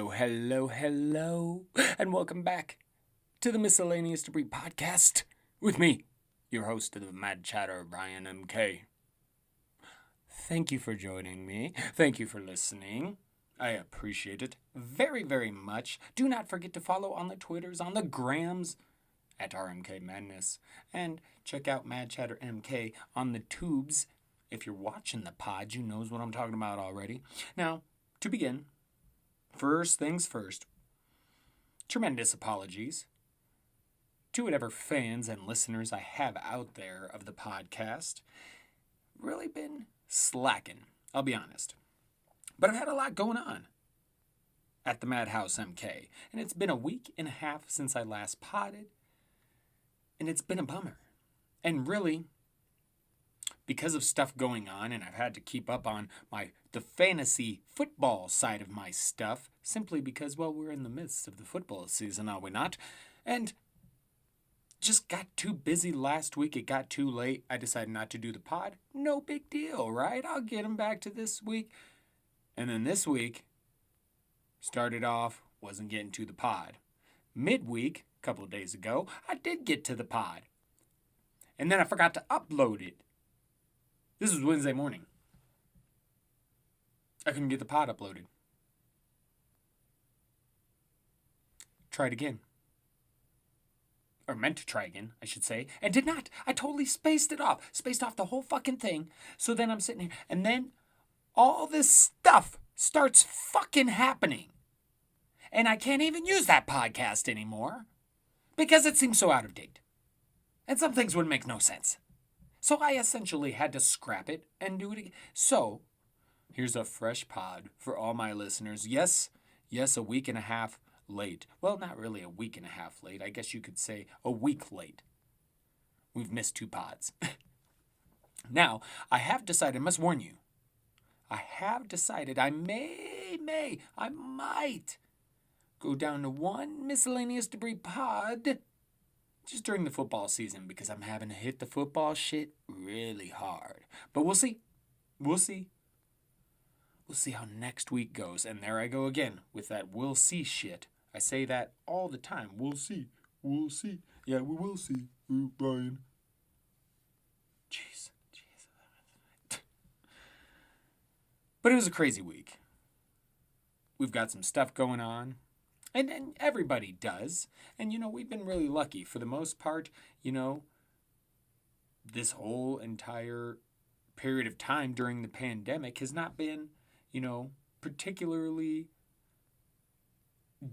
Hello, and welcome back to the Miscellaneous Debris Podcast with me, your host of the Mad Chatter, Brian MK. Thank you for joining me. Thank you for listening. I appreciate it very, very much. Do not forget to follow on the Twitters, on the Grams, at RMK Madness, and check out Mad Chatter MK on the tubes. If you're watching the pod, you knows what I'm talking about already. Now, to begin, first things first, tremendous apologies to whatever fans and listeners I have out there of the podcast. Really been slacking, I'll be honest. But I've had a lot going on at the Madhouse MK, and it's been a week and a half since I last podded, and it's been a bummer. And really, because of stuff going on, and I've had to keep up on the fantasy football side of my stuff, simply because, well, we're in the midst of the football season, are we not? And just got too busy last week. It got too late. I decided not to do the pod. No big deal, right? I'll get them back to this week. And then this week, started off, wasn't getting to the pod. Midweek, a couple of days ago, I did get to the pod. And then I forgot to upload it. This was Wednesday morning. I couldn't get the pod uploaded. Tried again. Or meant to try again, I should say. And did not. I totally spaced it off. Spaced off the whole fucking thing. So then I'm sitting here. And then all this stuff starts fucking happening. And I can't even use that podcast anymore. Because it seems so out of date. And some things would make no sense. So I essentially had to scrap it and do it again. So, here's a fresh pod for all my listeners. Yes, a week and a half late. Well, not really a week and a half late. I guess you could say a week late. We've missed 2 pods. Now, I have decided, I must warn you, I have decided I might go down to 1 miscellaneous debris pod just during the football season, because I'm having to hit the football shit really hard. But we'll see. We'll see how next week goes. And there I go again with that we'll see shit. I say that all the time. We'll see. Yeah, we will see, Brian. Jeez. But it was a crazy week. We've got some stuff going on. And everybody does. And, we've been really lucky. For the most part, this whole entire period of time during the pandemic has not been, particularly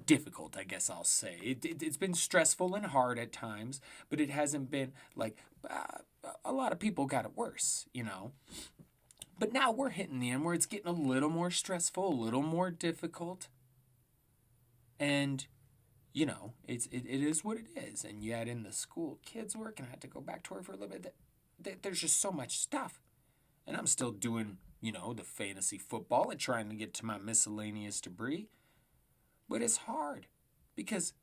difficult, I guess I'll say. It's been stressful and hard at times, but it hasn't been like a lot of people got it worse, But now we're hitting the end where it's getting a little more stressful, a little more difficult. And, it is what it is. And you add in the school kids work, and I had to go back to work for a little bit. There's just so much stuff. And I'm still doing, the fantasy football and trying to get to my miscellaneous debris. But it's hard because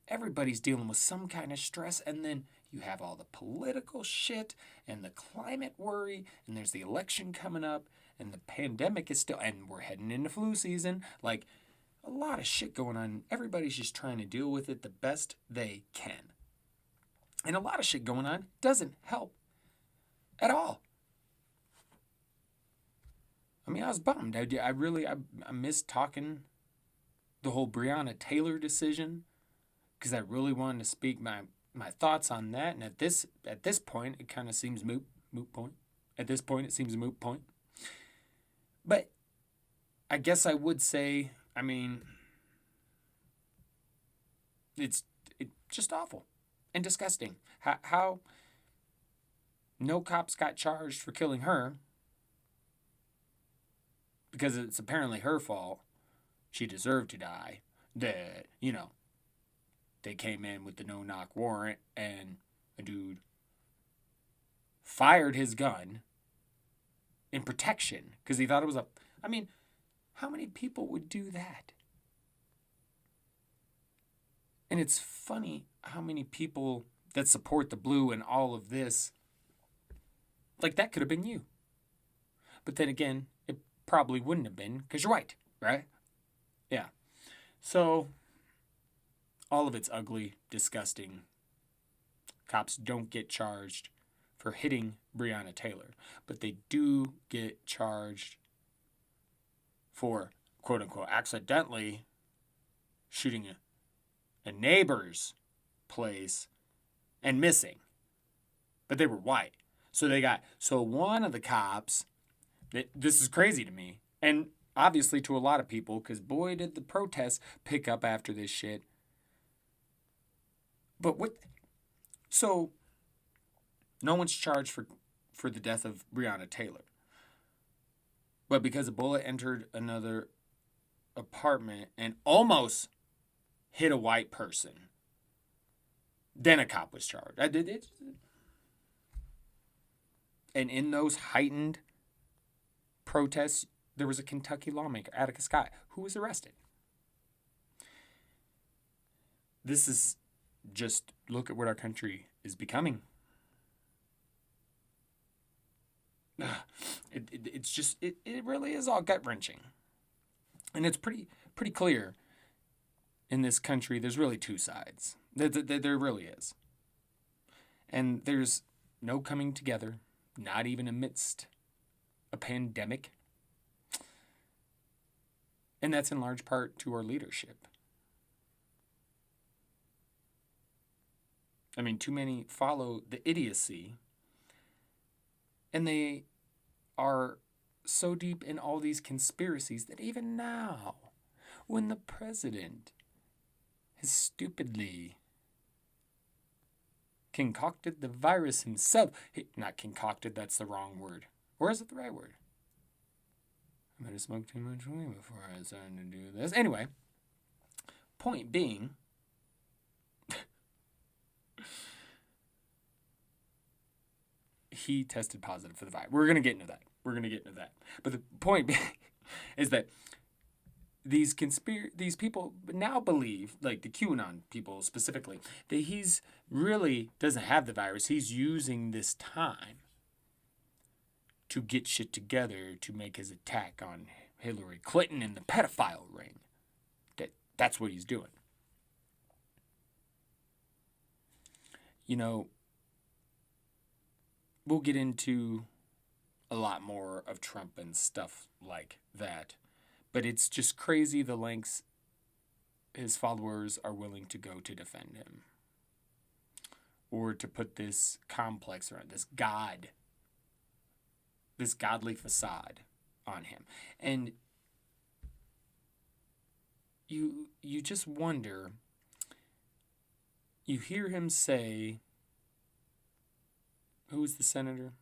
everybody's dealing with some kind of stress. And then you have all the political shit and the climate worry. And there's the election coming up. And the pandemic is still, and we're heading into flu season. Like, a lot of shit going on. Everybody's just trying to deal with it the best they can. And a lot of shit going on doesn't help at all. I mean, I was bummed. I missed talking the whole Breonna Taylor decision because I really wanted to speak my thoughts on that. And at this point, it kind of seems moot point. At this point, it seems a moot point. But I guess I would say, it's just awful and disgusting. How no cops got charged for killing her because it's apparently her fault. She deserved to die. That, they came in with the no-knock warrant and a dude fired his gun in protection because he thought it was how many people would do that? And it's funny how many people that support the blue and all of this, like that could have been you. But then again, it probably wouldn't have been because you're white, right? Yeah. So, all of it's ugly, disgusting. Cops don't get charged for hitting Breonna Taylor, but they do get charged for, quote unquote, accidentally shooting a neighbor's place and missing. But they were white. So one of the cops, this is crazy to me, and obviously to a lot of people, because boy, did the protests pick up after this shit. But so no one's charged for the death of Breonna Taylor. But because a bullet entered another apartment and almost hit a white person, then a cop was charged. And in those heightened protests, there was a Kentucky lawmaker, Atticus Scott, who was arrested. This is just, look at what our country is becoming. It really is all gut-wrenching. And it's pretty clear in this country there's really two sides. There really is. And there's no coming together, not even amidst a pandemic. And that's in large part to our leadership. I mean, too many follow the idiocy, and they are so deep in all these conspiracies that even now, when the president has stupidly concocted the virus himself, not concocted, that's the wrong word. Or is it the right word? I'm going to smoke too much weed before I started to do this. Anyway, point being, he tested positive for the virus. We're going to get into that. But the point being is that these people now believe, like the QAnon people specifically, that he's really doesn't have the virus. He's using this time to get shit together to make his attack on Hillary Clinton and the pedophile ring. That's what he's doing. You know, we'll get into a lot more of Trump and stuff like that. But it's just crazy the lengths his followers are willing to go to defend him. Or to put this complex around this godly facade on him. And you just wonder, you hear him say, who was the senator?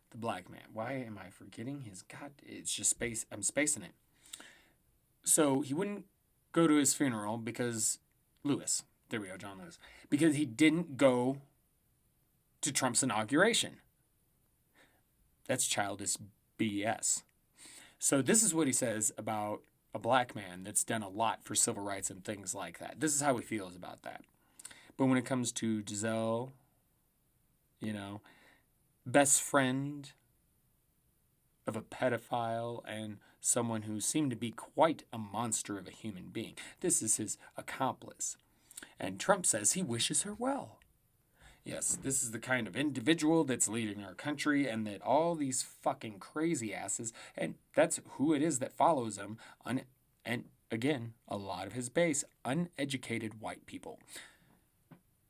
The black man. Why am I forgetting his god? It's just space. I'm spacing it. So he wouldn't go to his funeral because Lewis. There we go, John Lewis. Because he didn't go to Trump's inauguration. That's childish BS. So this is what he says about a black man that's done a lot for civil rights and things like that. This is how he feels about that. But when it comes to Giselle, best friend of a pedophile and someone who seemed to be quite a monster of a human being. This is his accomplice. And Trump says he wishes her well. Yes, this is the kind of individual that's leading our country, and that all these fucking crazy asses, and that's who it is that follows him, and again, a lot of his base, uneducated white people.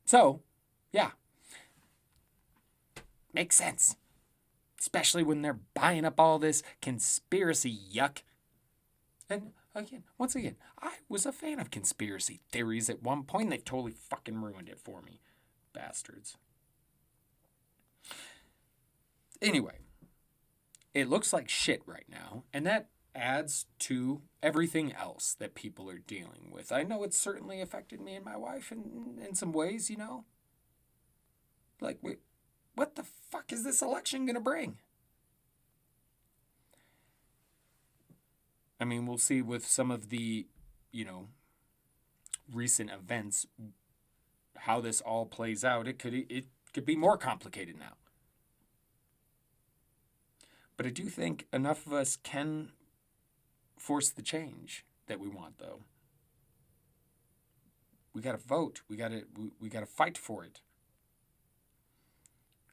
So, yeah. Makes sense. Especially when they're buying up all this conspiracy yuck. And once again, I was a fan of conspiracy theories at one point. They've totally fucking ruined it for me. Bastards. Anyway, it looks like shit right now, and that adds to everything else that people are dealing with. I know it's certainly affected me and my wife in some ways, Like, what the fuck is this election going to bring? I mean, we'll see with some of the, recent events how this all plays out. It could be more complicated now. But I do think enough of us can force the change that we want, though. We got to vote. We got to fight for it.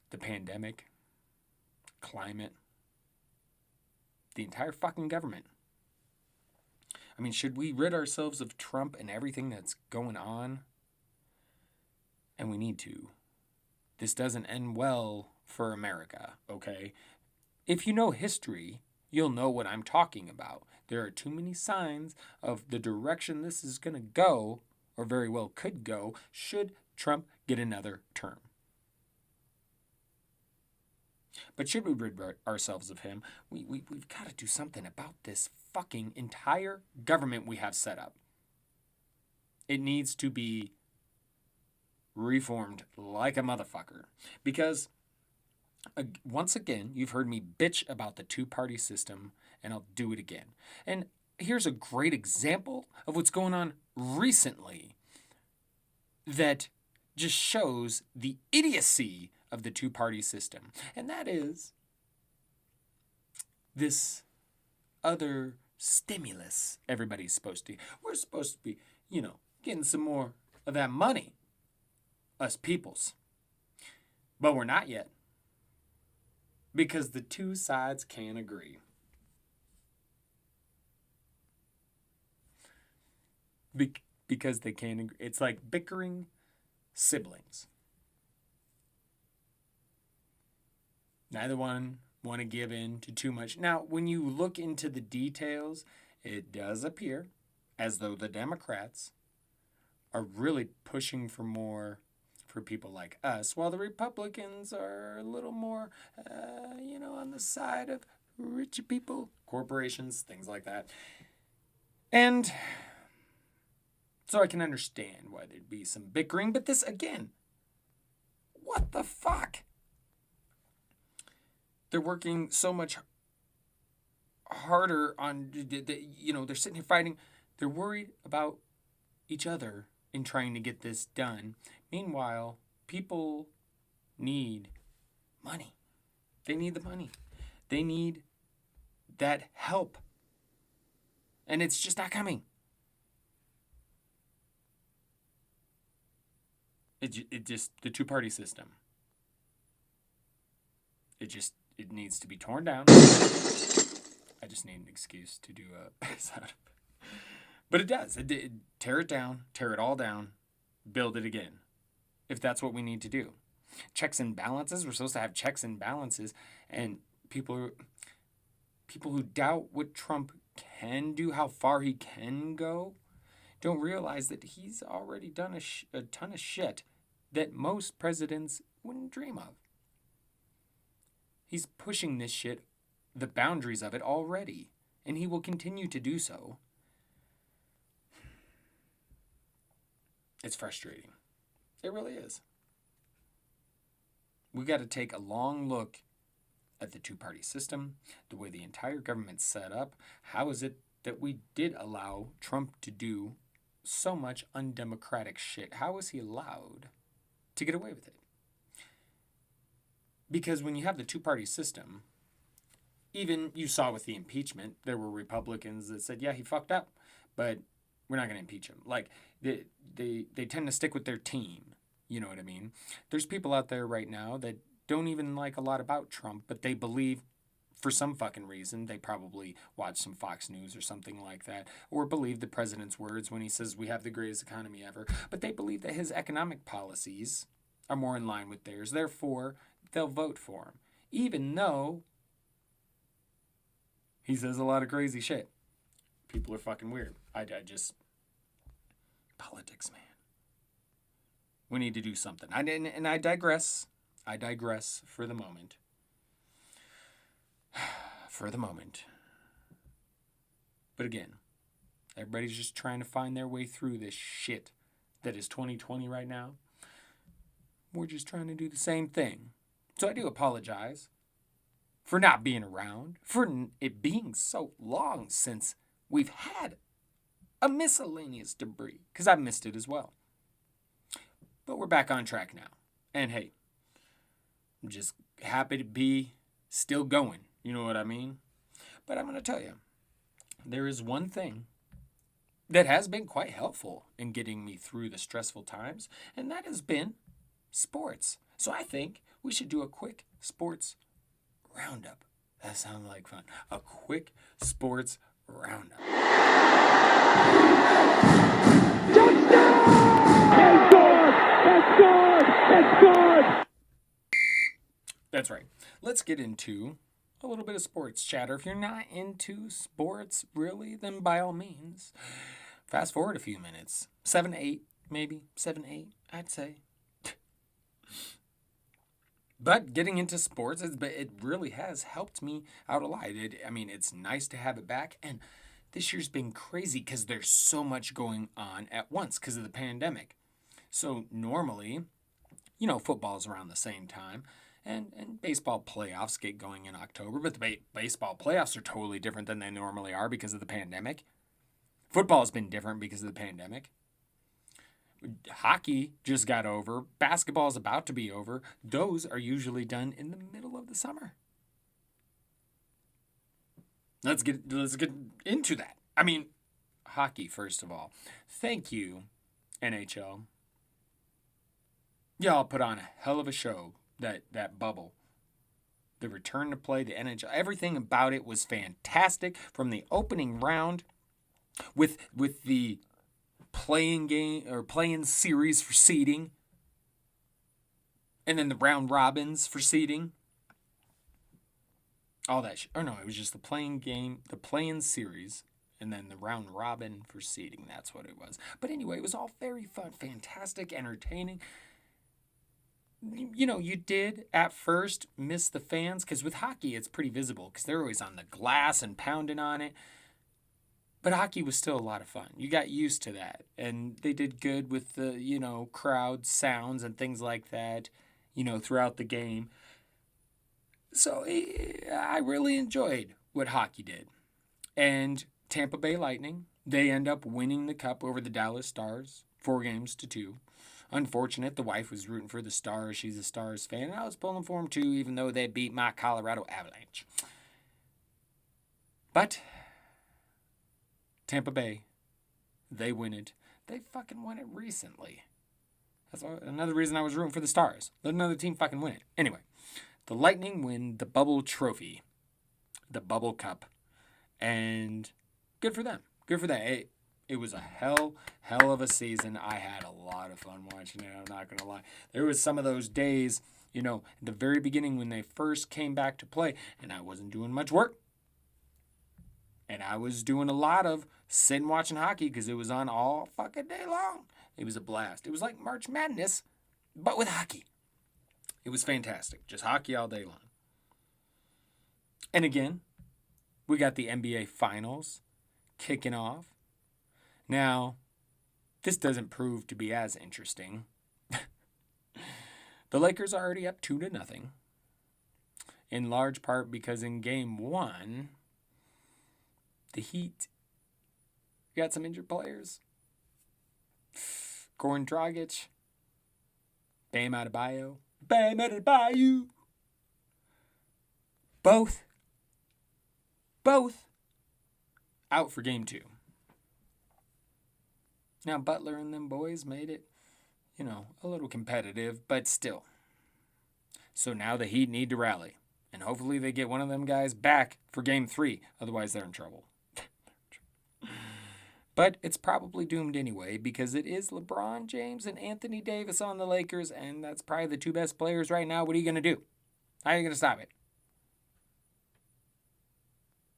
The pandemic, climate, the entire fucking government. I mean, should we rid ourselves of Trump and everything that's going on? And we need to. This doesn't end well for America, okay? If you know history, you'll know what I'm talking about. There are too many signs of the direction this is going to go, or very well could go, should Trump get another term. But should we rid ourselves of him, we've got to do something about this fucking entire government we have set up. It needs to be reformed like a motherfucker. Because, once again, you've heard me bitch about the two-party system, and I'll do it again. And here's a great example of what's going on recently that just shows the idiocy of the two-party system. And that is this other stimulus everybody's supposed to. We're supposed to be, getting some more of that money, us peoples. But we're not yet. Because the two sides can't agree. Because they can't agree. It's like bickering siblings. Neither one want to give in to too much. Now, when you look into the details, it does appear as though the Democrats are really pushing for more for people like us, while the Republicans are a little more, on the side of rich people, corporations, things like that. And so I can understand why there'd be some bickering, but this, again, what the fuck? They're working so much harder on, they're sitting here fighting. They're worried about each other in trying to get this done. Meanwhile, people need money. They need the money. They need that help. And it's just not coming. It just, the two-party system. It needs to be torn down. I just need an excuse to do a sound. But it does. Tear it down, tear it all down, build it again. If that's what we need to do. Checks and balances. We're supposed to have checks and balances. And people who doubt what Trump can do, how far he can go, don't realize that he's already done a ton of shit that most presidents wouldn't dream of. He's pushing this shit, the boundaries of it already, and he will continue to do so. It's frustrating. It really is. We got to take a long look at the two-party system, the way the entire government's set up. How is it that we did allow Trump to do so much undemocratic shit? How was he allowed to get away with it? Because when you have the two-party system, even you saw with the impeachment, there were Republicans that said, yeah, he fucked up, but we're not going to impeach him. Like, they tend to stick with their team. You know what I mean? There's people out there right now that don't even like a lot about Trump, but they believe, for some fucking reason, they probably watch some Fox News or something like that, or believe the president's words when he says we have the greatest economy ever, but they believe that his economic policies are more in line with theirs. Therefore, they'll vote for him, even though he says a lot of crazy shit. People are fucking weird. I just... Politics, man. We need to do something. And I digress. I digress for the moment. For the moment. But again, everybody's just trying to find their way through this shit that is 2020 right now. We're just trying to do the same thing. So I do apologize for not being around, for it being so long since we've had a miscellaneous debris, because I've missed it as well. But we're back on track now. And hey, I'm just happy to be still going. You know what I mean? But I'm going to tell you, there is one thing that has been quite helpful in getting me through the stressful times, and that has been sports. So I think we should do a quick sports roundup. That sounds like fun. A quick sports roundup. That's right. Let's get into a little bit of sports chatter. If you're not into sports, really, then by all means, fast forward a few minutes. 7, 8, maybe. 7, 8, I'd say. But getting into sports, it really has helped me out a lot. It's nice to have it back. And this year's been crazy because there's so much going on at once because of the pandemic. So normally, football's around the same time. And baseball playoffs get going in October. But the baseball playoffs are totally different than they normally are because of the pandemic. Football's been different because of the pandemic. Hockey just got over. Basketball is about to be over. Those are usually done in the middle of the summer. Let's get into that. Hockey first of all. Thank you, NHL. Y'all put on a hell of a show. That bubble. The return to play, the NHL, everything about it was fantastic from the opening round with the playing game or playing series for seeding, and then the round robins for seeding. All that it was just the playing game, the playing series, and then the round robin for seeding. That's what it was. But anyway, it was all very fun, fantastic, entertaining. You did at first miss the fans because with hockey, it's pretty visible because they're always on the glass and pounding on it. But hockey was still a lot of fun. You got used to that. And they did good with the, crowd sounds and things like that, throughout the game. So I really enjoyed what hockey did. And Tampa Bay Lightning, they end up winning the cup over the Dallas Stars, 4-2. Unfortunate, the wife was rooting for the Stars. She's a Stars fan. And I was pulling for them too, even though they beat my Colorado Avalanche. But Tampa Bay, they win it. They fucking won it recently. That's another reason I was rooting for the Stars. Let another team fucking win it. Anyway, the Lightning win the Bubble Trophy, the Bubble Cup, and good for them. Good for that. It was a hell of a season. I had a lot of fun watching it. I'm not going to lie. There was some of those days, at the very beginning when they first came back to play, and I wasn't doing much work. And I was doing a lot of sitting watching hockey because it was on all fucking day long. It was a blast. It was like March Madness, but with hockey. It was fantastic. Just hockey all day long. And again, we got the NBA Finals kicking off. Now, this doesn't prove to be as interesting. The Lakers are already up 2-0. In large part because in Game 1, the Heat got some injured players. Goran Dragic, Bam Adebayo. Both out for Game 2. Now, Butler and them boys made it, a little competitive, but still. So now the Heat need to rally. And hopefully they get one of them guys back for Game 3. Otherwise, they're in trouble. But it's probably doomed anyway because it is LeBron James and Anthony Davis on the Lakers, and that's probably the two best players right now. What are you going to do? How are you going to stop it?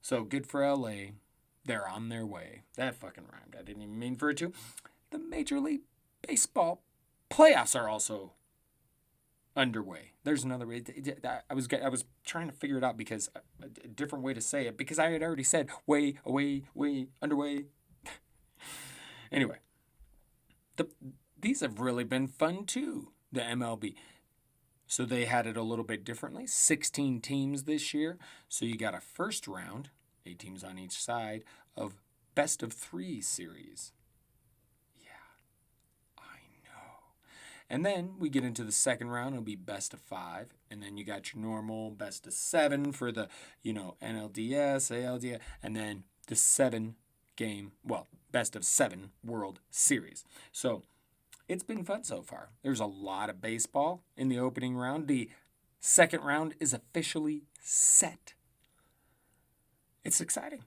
So good for LA. They're on their way. That fucking rhymed. I didn't even mean for it to. The Major League Baseball playoffs are also underway. There's another way. I was trying to figure it out because a different way to say it because I had already said way, away, way, underway. Anyway, these have really been fun too, the MLB. So they had it a little bit differently. 16 teams this year. So you got a first round, 8 teams on each side, of best of 3 series. Yeah, I know. And then we get into the second round. It'll be best of 5. And then you got your normal best of 7 for the, NLDS, ALDS, and then the 7-game, best of 7 World Series. So it's been fun so far. There's a lot of baseball in the opening round. The second round is officially set. It's exciting.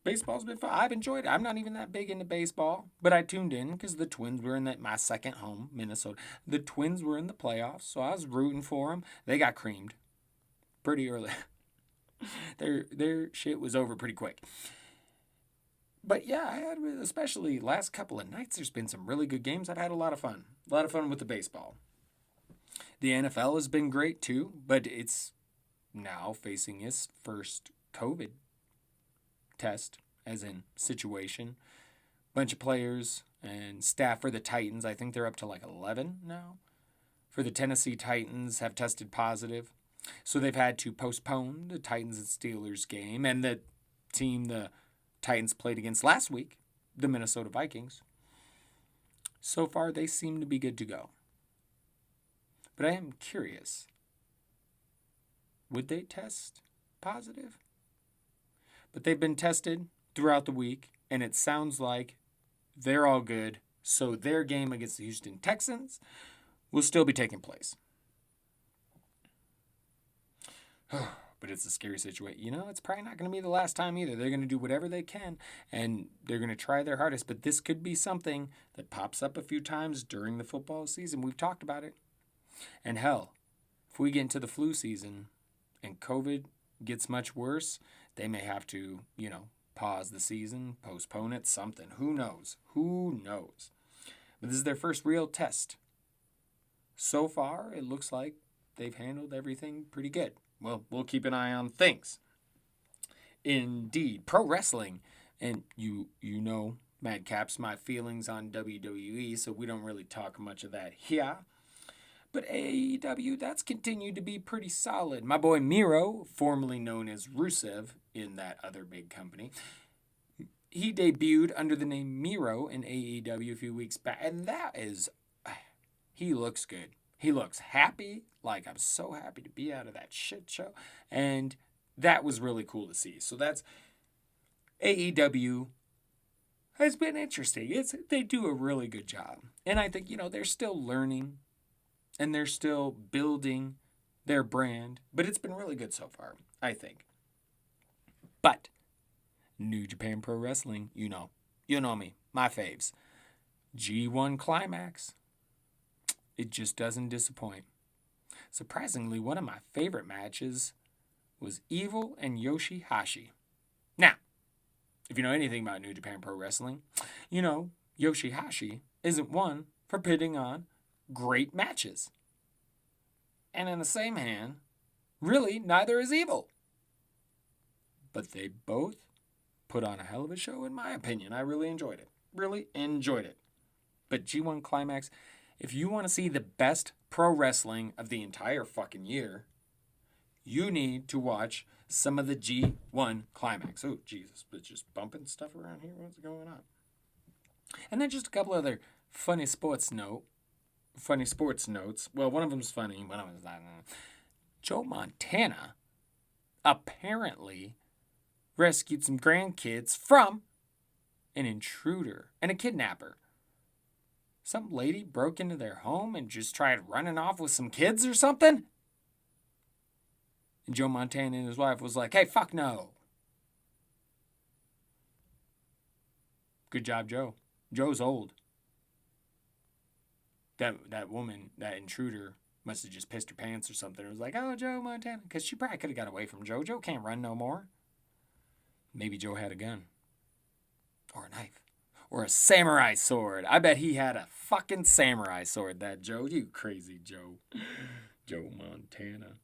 Baseball's been fun. I've enjoyed it. I'm not even that big into baseball, but I tuned in because the Twins were in my second home, Minnesota. The Twins were in the playoffs, so I was rooting for them. They got creamed pretty early. Their shit was over pretty quick. But yeah, I had, especially last couple of nights, there's been some really good games. I've had a lot of fun. A lot of fun with the baseball. The NFL has been great too, but it's now facing its first COVID test, as in situation. Bunch of players and staff for the Titans, I think they're up to like 11 now, for the Tennessee Titans have tested positive. So they've had to postpone the Titans and Steelers game, and the team the Titans played against last week, the Minnesota Vikings. So far, they seem to be good to go. But I am curious, would they test positive? But they've been tested throughout the week, and it sounds like they're all good. So their game against the Houston Texans will still be taking place. But it's a scary situation. It's probably not going to be the last time either. They're going to do whatever they can, and they're going to try their hardest. But this could be something that pops up a few times during the football season. We've talked about it. And hell, if we get into the flu season and COVID gets much worse, they may have to, pause the season, postpone it, something. Who knows? But this is their first real test. So far, it looks like they've handled everything pretty good. Well, we'll keep an eye on things. Indeed, pro wrestling, and you know, Madcap's my feelings on WWE, so we don't really talk much of that here. But AEW, that's continued to be pretty solid. My boy Miro, formerly known as Rusev in that other big company, he debuted under the name Miro in AEW a few weeks back. And he looks good. He looks happy. Like, I'm so happy to be out of that shit show. And that was really cool to see. So that's AEW has been interesting. They do a really good job. And I think, they're still learning. And they're still building their brand. But it's been really good so far, I think. But New Japan Pro Wrestling, you know me, my faves. G1 Climax. It just doesn't disappoint. Surprisingly, one of my favorite matches was Evil and Yoshihashi. Now, if you know anything about New Japan Pro Wrestling, Yoshihashi isn't one for putting on great matches. And in the same hand, really, neither is Evil. But they both put on a hell of a show, in my opinion. I really enjoyed it. But G1 Climax, if you want to see the best pro wrestling of the entire fucking year, you need to watch some of the G1 Climax. Oh, Jesus, but just bumping stuff around here? What's going on? And then just a couple other funny sports notes. Well, one of them's funny, one of them's not. Joe Montana apparently rescued some grandkids from an intruder and a kidnapper. Some lady broke into their home and just tried running off with some kids or something. And Joe Montana and his wife was like, hey, fuck no. Good job, Joe. Joe's old. That woman, that intruder, must have just pissed her pants or something. It was like, oh, Joe Montana. Because she probably could have got away from Joe. Joe can't run no more. Maybe Joe had a gun. Or a knife. Or a samurai sword. I bet he had a fucking samurai sword, that Joe. You crazy Joe. Joe Montana.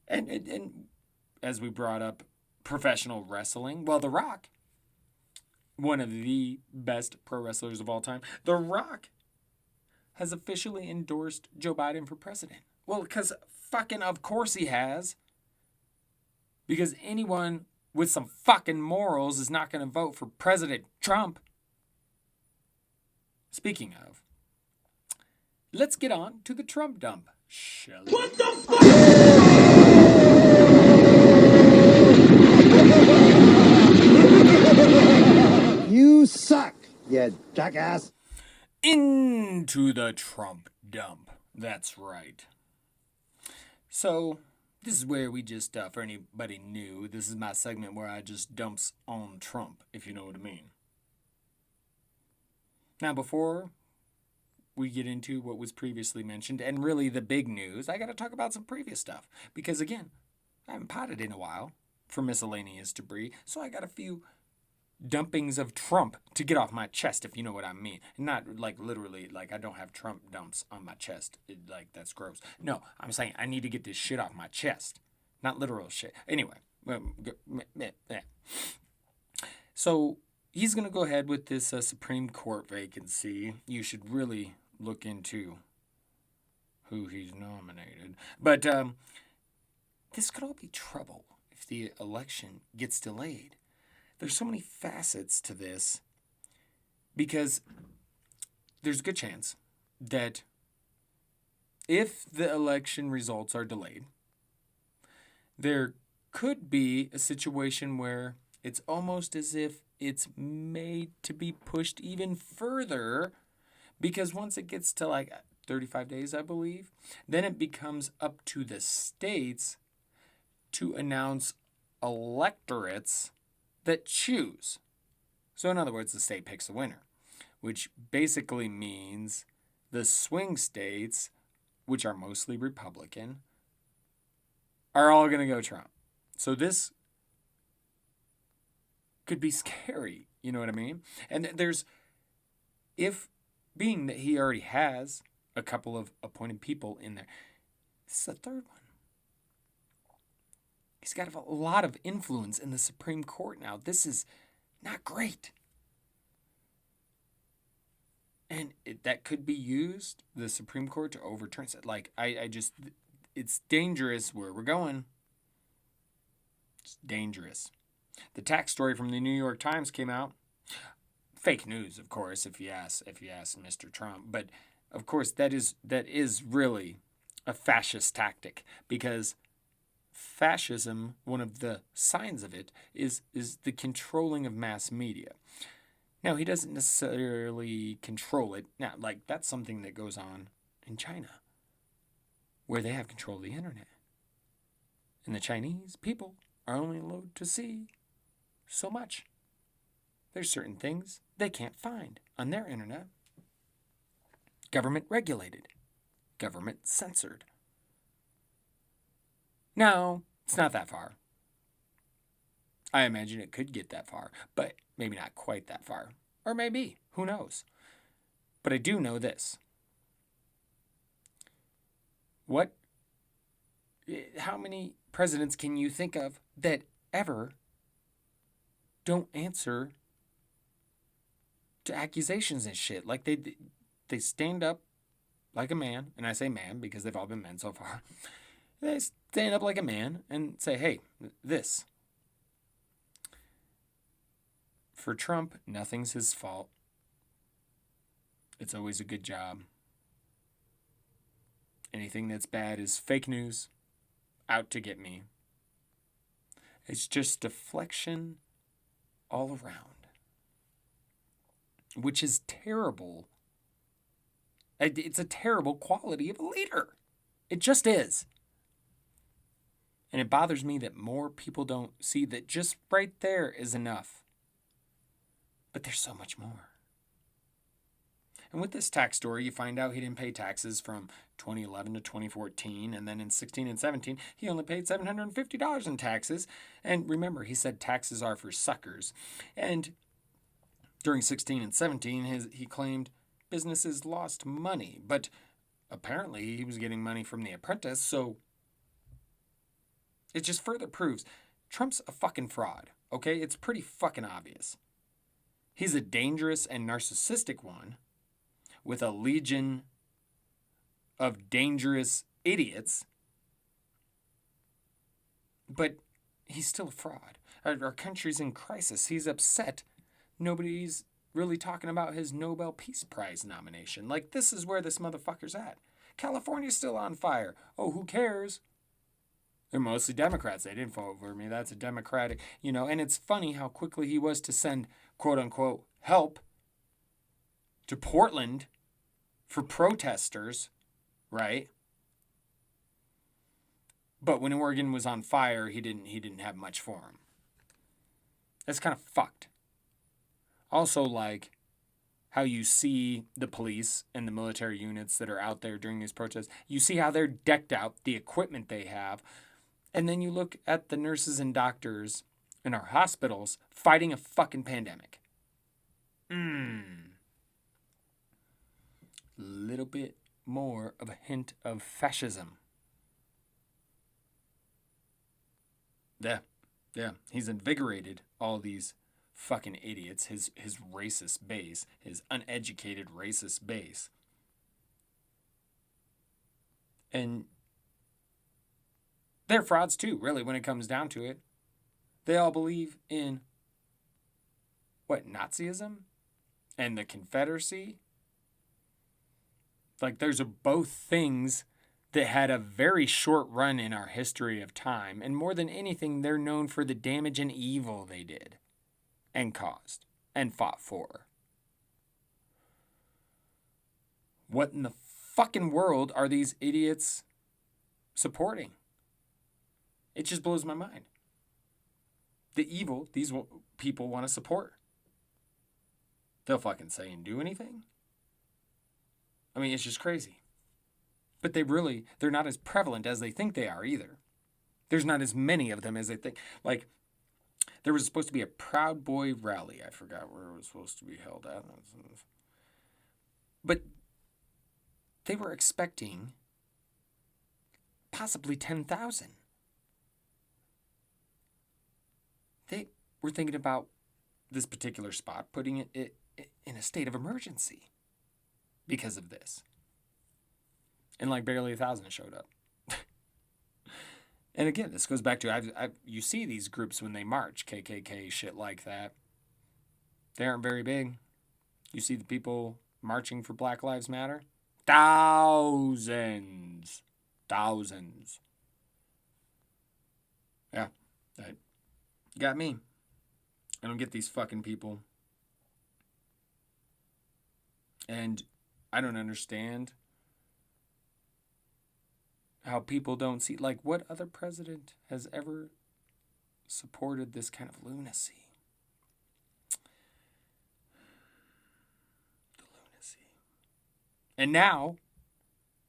And as we brought up professional wrestling, well, The Rock, one of the best pro wrestlers of all time, The Rock has officially endorsed Joe Biden for president. Well, because fucking of course he has. Because anyone with some fucking morals is not going to vote for President Trump. Speaking of, let's get on to the Trump dump, shall we? What the fuck? You suck, you jackass. Into the Trump dump. That's right. So, this is where we just, for anybody new, this is my segment where I just dumps on Trump, if you know what I mean. Now, before we get into what was previously mentioned, and really the big news, I gotta talk about some previous stuff. Because again, I haven't potted in a while for miscellaneous debris, so I got a few dumpings of Trump to get off my chest, if you know what I mean. Not like literally, like I don't have Trump dumps on my chest. Like that's gross. No, I'm saying I need to get this shit off my chest. Not literal shit. Anyway, so he's going to go ahead with this Supreme Court vacancy. You should really look into who he's nominated. But this could all be trouble if the election gets delayed. There's so many facets to this because there's a good chance that if the election results are delayed, there could be a situation where it's almost as if it's made to be pushed even further because once it gets to like 35 days, I believe, then it becomes up to the states to announce electorates that choose. So in other words, the state picks the winner, which basically means the swing states, which are mostly Republican, are all going to go Trump. So this could be scary, you know what I mean? And there's, if being that he already has a couple of appointed people in there, this is a third one. He's got a lot of influence in the Supreme Court now. This is not great. And that could be used, the Supreme Court, to overturn it. Like, I just, it's dangerous where we're going. It's dangerous. The tax story from the New York Times came out. Fake news, of course, if you ask Mr. Trump. But, of course, that is really a fascist tactic because fascism, one of the signs of it, is the controlling of mass media. Now, he doesn't necessarily control it. Now, like, that's something that goes on in China, where they have control of the internet. And the Chinese people are only allowed to see so much. There's certain things they can't find on their internet. Government regulated. Government censored. Now, it's not that far. I imagine it could get that far, but maybe not quite that far. Or maybe. Who knows? But I do know this. How many presidents can you think of that ever don't answer to accusations and shit? Like they stand up like a man, and I say man because they've all been men so far. They stand up like a man and say, hey, this. For Trump, nothing's his fault. It's always a good job. Anything that's bad is fake news, out to get me. It's just deflection all around, which is terrible. It's a terrible quality of a leader. It just is. And it bothers me that more people don't see that just right there is enough. But there's so much more. And with this tax story, you find out he didn't pay taxes from 2011 to 2014. And then in 16 and 17, he only paid $750 in taxes. And remember, he said taxes are for suckers. And during 16 and 17, he claimed businesses lost money. But apparently, he was getting money from The Apprentice. So it just further proves Trump's a fucking fraud. Okay? It's pretty fucking obvious. He's a dangerous and narcissistic one with a legion of dangerous idiots, but he's still a fraud. Our country's in crisis. He's upset. Nobody's really talking about his Nobel Peace Prize nomination. Like, this is where this motherfucker's at. California's still on fire. Oh, who cares? They're mostly Democrats. They didn't vote for me. That's a Democratic, and it's funny how quickly he was to send, quote unquote, help to Portland for protesters, right? But when Oregon was on fire, he didn't have much for him. That's kind of fucked. Also, like how you see the police and the military units that are out there during these protests, you see how they're decked out, the equipment they have, and then you look at the nurses and doctors in our hospitals fighting a fucking pandemic. Little bit more of a hint of fascism. Yeah. He's invigorated all these fucking idiots, his racist base, his uneducated racist base. And they're frauds too, really, when it comes down to it. They all believe in, Nazism? And the Confederacy? Like, those are both things that had a very short run in our history of time. And more than anything, they're known for the damage and evil they did and caused and fought for. What in the fucking world are these idiots supporting? It just blows my mind. The evil these people want to support. They'll fucking say and do anything. I mean, it's just crazy. But they're not as prevalent as they think they are either. There's not as many of them as they think. Like, there was supposed to be a Proud Boy rally. I forgot where it was supposed to be held at. But they were expecting possibly 10,000. They were thinking about this particular spot, putting it in a state of emergency because of this. And like barely 1,000 showed up. And again, this goes back to, you see these groups when they march, KKK, shit like that. They aren't very big. You see the people marching for Black Lives Matter? Thousands. Yeah, that got me. I don't get these fucking people. And I don't understand how people don't see, like, what other president has ever supported this kind of lunacy? The lunacy. And now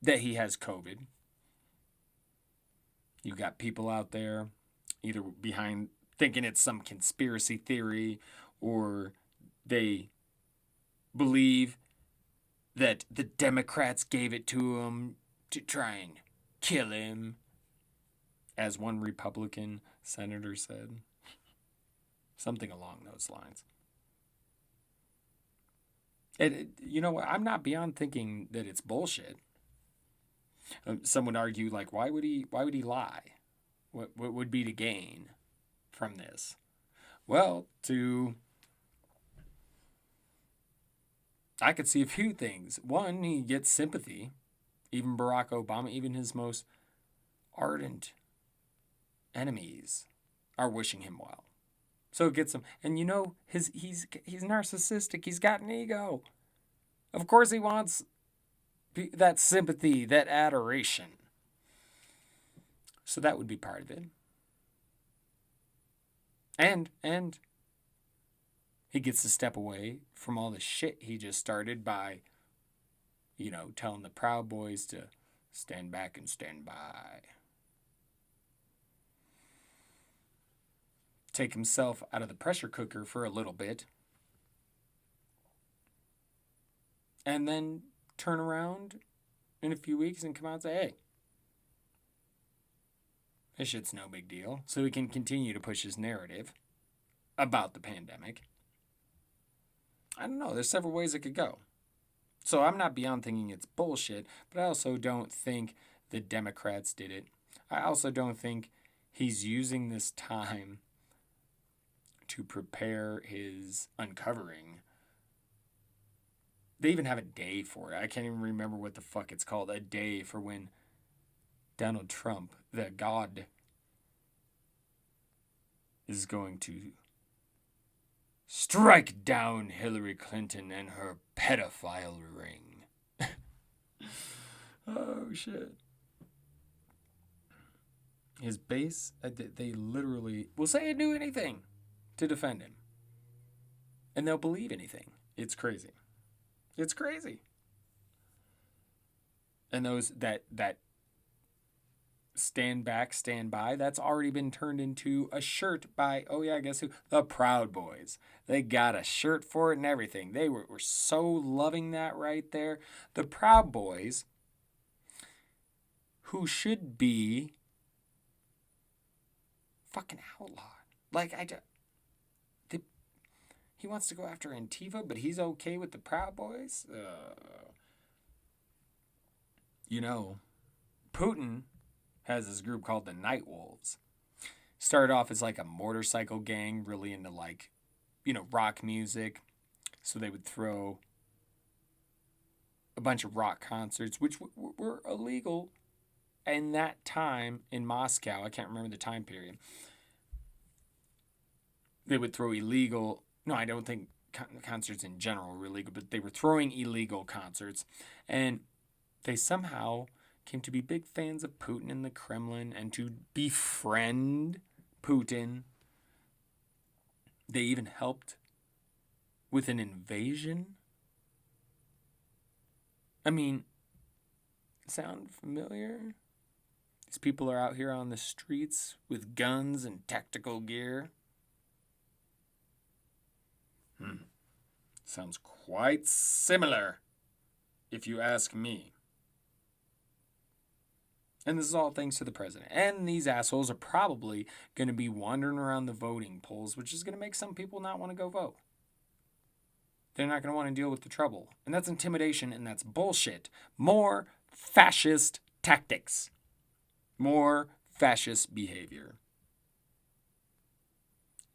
that he has COVID, you got people out there either behind thinking it's some conspiracy theory, or they believe that the Democrats gave it to him to try and kill him, as one Republican senator said. Something along those lines. And you know what? I'm not beyond thinking that it's bullshit. Some would argue, like, why would he lie? What would be to gain from this? Well, I could see a few things. One, he gets sympathy. Even Barack Obama, even his most ardent enemies are wishing him well. So it gets him. And he's narcissistic. He's got an ego. Of course he wants that sympathy, that adoration. So that would be part of it. And he gets to step away from all the shit he just started by, telling the Proud Boys to stand back and stand by. Take himself out of the pressure cooker for a little bit. And then turn around in a few weeks and come out and say, hey, this shit's no big deal. So he can continue to push his narrative about the pandemic. I don't know. There's several ways it could go. So I'm not beyond thinking it's bullshit, but I also don't think the Democrats did it. I also don't think he's using this time to prepare his uncovering They even have a day for it. I can't even remember what the fuck it's called. A day for when Donald Trump, the god, is going to strike down Hillary Clinton and her pedophile ring. Oh, shit. His base, they literally will say and do anything to defend him. And they'll believe anything. It's crazy. It's crazy. And those that stand back, stand by, that's already been turned into a shirt by, oh yeah, guess who? The Proud Boys. They got a shirt for it and everything. They were so loving that right there. The Proud Boys, who should be fucking outlawed. Like, he wants to go after Antifa, but he's okay with the Proud Boys? Putin has this group called the Night Wolves. Started off as like a motorcycle gang, really into like, rock music. So they would throw a bunch of rock concerts, which were illegal in that time in Moscow. I can't remember the time period. They would throw illegal, no, I don't think concerts in general were illegal, but they were throwing illegal concerts. And they somehow came to be big fans of Putin in the Kremlin and to befriend Putin. They even helped with an invasion. I mean, sound familiar? These people are out here on the streets with guns and tactical gear. Sounds quite similar, if you ask me. And this is all thanks to the president. And these assholes are probably going to be wandering around the voting polls, which is going to make some people not want to go vote. They're not going to want to deal with the trouble. And that's intimidation, and that's bullshit. More fascist tactics. More fascist behavior.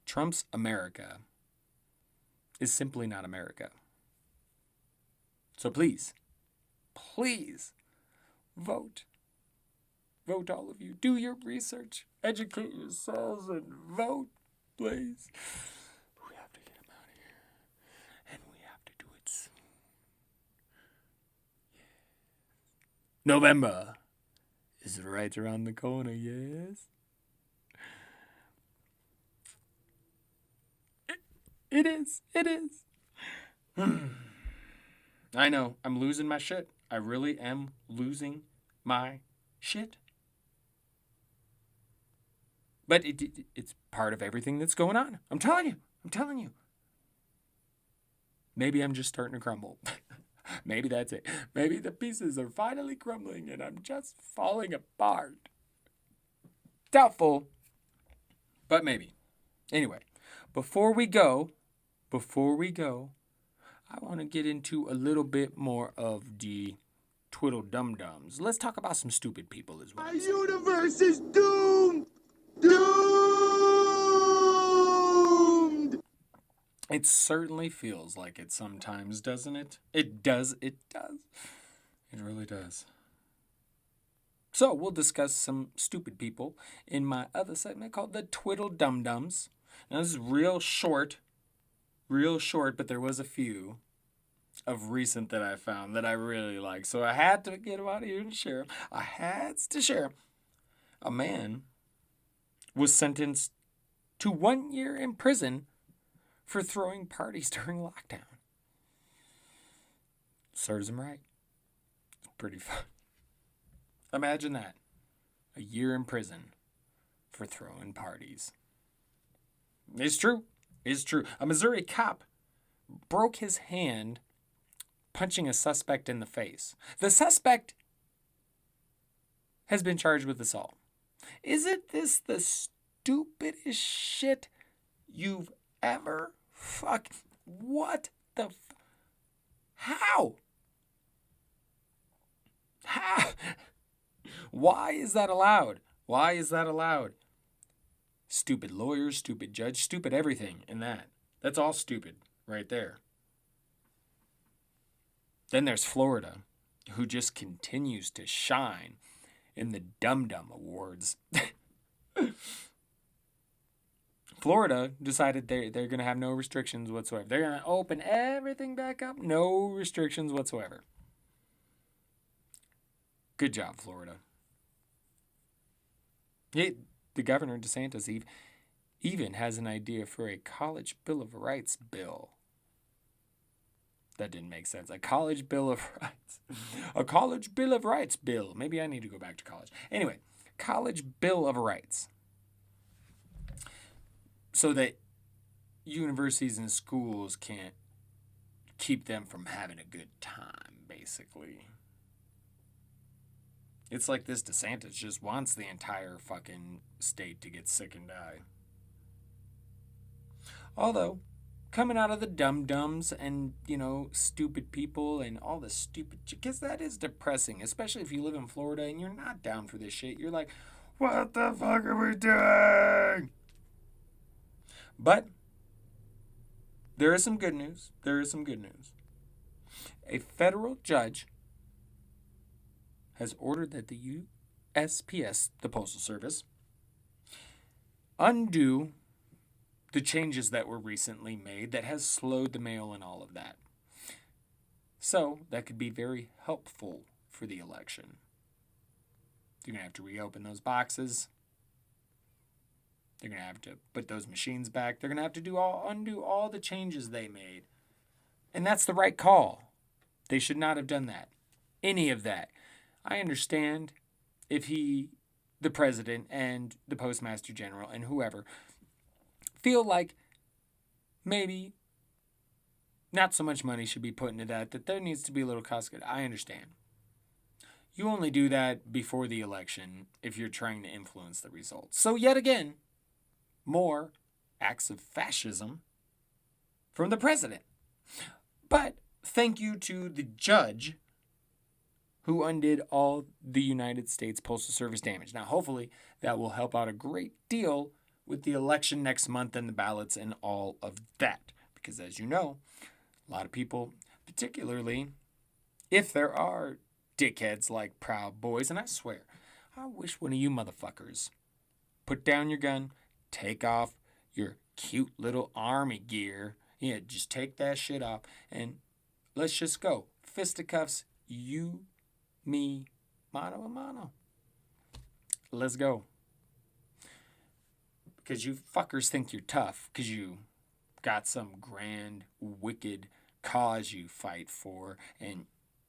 Trump's America is simply not America. So please, vote. Vote, all of you. Do your research. Educate yourselves and vote, please. We have to get him out of here. And we have to do it soon. Yes. November is right around the corner, yes? It is. I know. I'm losing my shit. I really am losing my shit. But it's part of everything that's going on. I'm telling you. Maybe I'm just starting to crumble. Maybe that's it. Maybe the pieces are finally crumbling and I'm just falling apart. Doubtful. But maybe. Anyway, before we go, I want to get into a little bit more of the twiddle dum-dums. Let's talk about some stupid people as well. Our universe is doomed! Doomed! It certainly feels like it sometimes, doesn't it? It does. It really does. So we'll discuss some stupid people in my other segment called the Twiddle Dum Dums. Now this is real short, but there was a few of recent that I found that I really like. So I had to get them out of here and share them. I had to share them. A man was sentenced to 1 year in prison for throwing parties during lockdown. Serves him right. It's pretty fun. Imagine that. A year in prison for throwing parties. It's true. A Missouri cop broke his hand punching a suspect in the face. The suspect has been charged with assault. Isn't this the stupidest shit you've ever what the how? Why is that allowed? Stupid lawyers, stupid judge, stupid everything in that. That's all stupid right there. Then there's Florida, who just continues to shine in the Dum Dum Awards. Florida decided they're going to have no restrictions whatsoever. They're going to open everything back up, no restrictions whatsoever. Good job, Florida. The governor, DeSantis, even has an idea for a college Bill of Rights bill. That didn't make sense. A college Bill of Rights. A college Bill of Rights bill. Maybe I need to go back to college. Anyway, college Bill of Rights. So that universities and schools can't keep them from having a good time, basically. It's like this DeSantis just wants the entire fucking state to get sick and die. Although, coming out of the dum-dums and, stupid people and all the stupid... Because that is depressing, especially if you live in Florida and you're not down for this shit. You're like, what the fuck are we doing? But there is some good news. A federal judge has ordered that the USPS, the Postal Service, undo the changes that were recently made that has slowed the mail and all of that. So that could be very helpful for the election. They're going to have to reopen those boxes. They're going to have to put those machines back. They're going to have to undo all the changes they made. And that's the right call. They should not have done that. Any of that. I understand if the president and the postmaster general and whoever feel like maybe not so much money should be put into that there needs to be a little cost cut. I understand. You only do that before the election if you're trying to influence the results. So yet again, more acts of fascism from the president. But thank you to the judge who undid all the United States Postal Service damage. Now, hopefully, that will help out a great deal with the election next month and the ballots and all of that. Because as you know, a lot of people, particularly if there are dickheads like Proud Boys, and I swear, I wish one of you motherfuckers put down your gun, take off your cute little army gear. Yeah, just take that shit off and let's just go. Fisticuffs, you, me, mano a mano. Let's go. Because you fuckers think you're tough because you got some grand, wicked cause you fight for and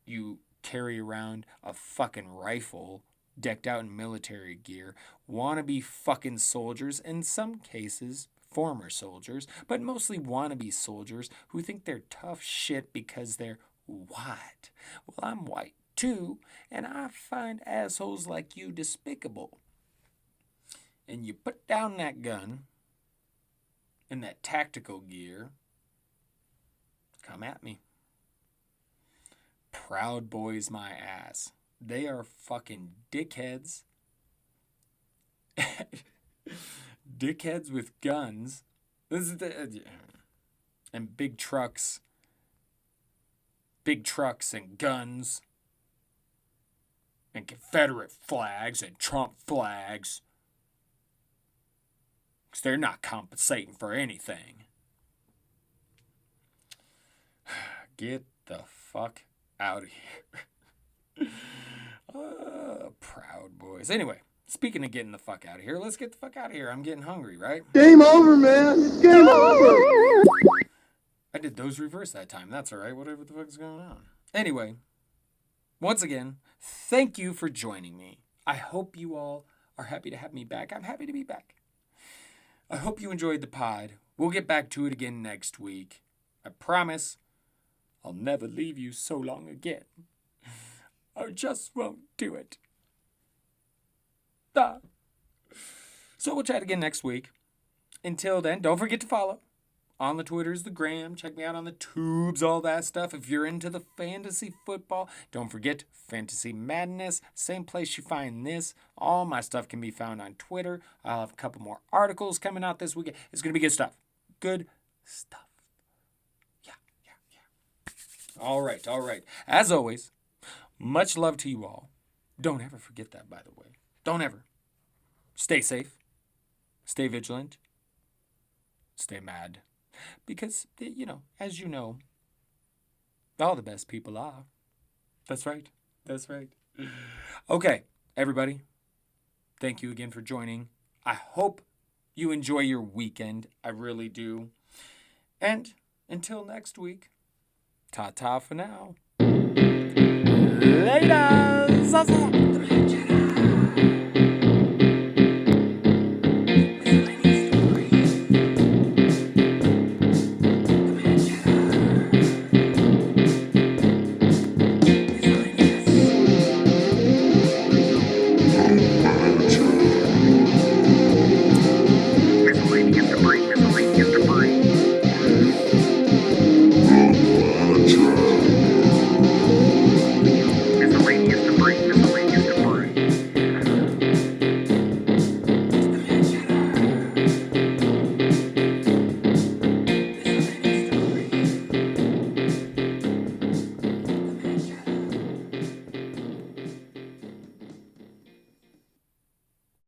you carry around a fucking rifle decked out in military gear, wannabe fucking soldiers, in some cases former soldiers, but mostly wannabe soldiers who think they're tough shit because they're white. Well, I'm white too, and I find assholes like you despicable. And you put down that gun and that tactical gear, come at me. Proud Boys my ass. They are fucking dickheads. Dickheads with guns. And big trucks. Big trucks and guns. And Confederate flags and Trump flags. Because they're not compensating for anything. Get the fuck out of here. Proud Boys. Anyway, speaking of getting the fuck out of here, let's get the fuck out of here. I'm getting hungry, right? Game over, man. It's game over. I did those reverse that time. That's all right. Whatever the fuck's going on. Anyway, once again, thank you for joining me. I hope you all are happy to have me back. I'm happy to be back. I hope you enjoyed the pod. We'll get back to it again next week. I promise I'll never leave you so long again. I just won't do it. So we'll chat again next week. Until then, don't forget to follow. On the Twitters, the gram. Check me out on the tubes, all that stuff. If you're into the fantasy football, don't forget Fantasy Madness. Same place you find this. All my stuff can be found on Twitter. I'll have a couple more articles coming out this weekend. It's going to be good stuff. Good stuff. Yeah. All right, all right. As always, much love to you all. Don't ever forget that, by the way. Don't ever. Stay safe. Stay vigilant. Stay mad. Because, as you know, all the best people are. That's right. That's right. Okay, everybody. Thank you again for joining. I hope you enjoy your weekend. I really do. And until next week, ta-ta for now. Later!